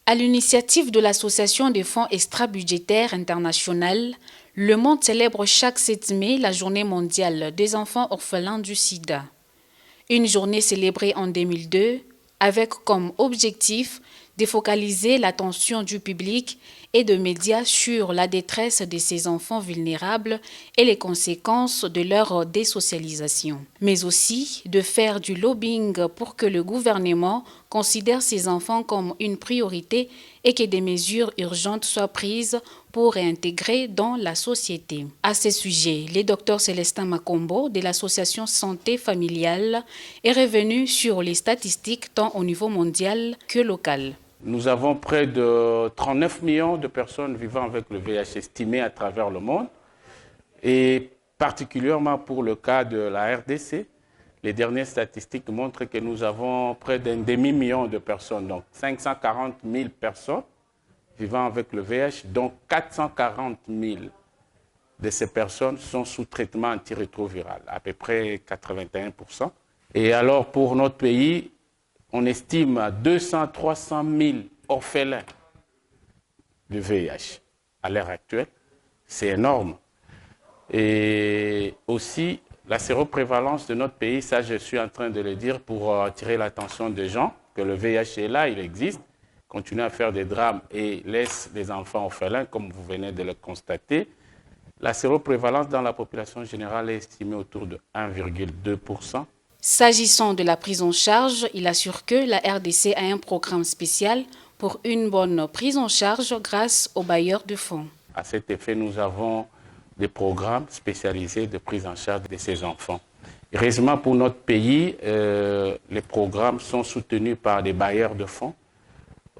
À l'initiative de l'Association des fonds extra-budgétaires internationaux, le monde célèbre chaque 7 mai la Journée mondiale des enfants orphelins du sida. Une journée célébrée en 2002 avec comme objectif de focaliser l'attention du public et de médias sur la détresse de ces enfants vulnérables et les conséquences de leur désocialisation, mais aussi de faire du lobbying pour que le gouvernement considère ces enfants comme une priorité et que des mesures urgentes soient prises pour réintégrer dans la société. À ce sujet, le docteur Célestin Makombo de l'association Santé familiale est revenu sur les statistiques tant au niveau mondial que local. Nous avons près de 39 millions de personnes vivant avec le VIH estimées à travers le monde. Et particulièrement pour le cas de la RDC, les dernières statistiques montrent que nous avons près d'un demi-million de personnes, donc 540 000 personnes vivant avec le VIH, dont 440 000 de ces personnes sont sous traitement antirétroviral, à peu près 81%. Et alors pour notre pays, on estime à 200-300 000 orphelins du VIH à l'heure actuelle. C'est énorme. Et aussi, la séroprévalence de notre pays, ça je suis en train de le dire pour attirer l'attention des gens, que le VIH est là, il existe, continue à faire des drames et laisse des enfants orphelins, comme vous venez de le constater. La séroprévalence dans la population générale est estimée autour de 1,2%. S'agissant de la prise en charge, il assure que la RDC a un programme spécial pour une bonne prise en charge grâce aux bailleurs de fonds. À cet effet, nous avons des programmes spécialisés de prise en charge de ces enfants. Heureusement pour notre pays, les programmes sont soutenus par des bailleurs de fonds,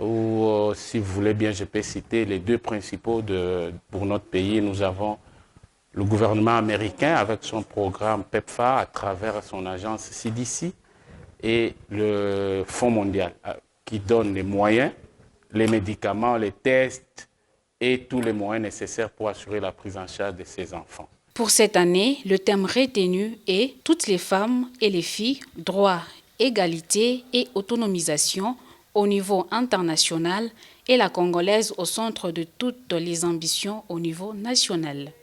ou si vous voulez bien, je peux citer les deux principaux pour notre pays. Nous avons le gouvernement américain avec son programme PEPFAR à travers son agence CDC et le Fonds mondial qui donne les moyens, les médicaments, les tests et tous les moyens nécessaires pour assurer la prise en charge de ces enfants. Pour cette année, le thème retenu est « Toutes les femmes et les filles, droit, égalité et autonomisation » au niveau international et la Congolaise au centre de toutes les ambitions au niveau national.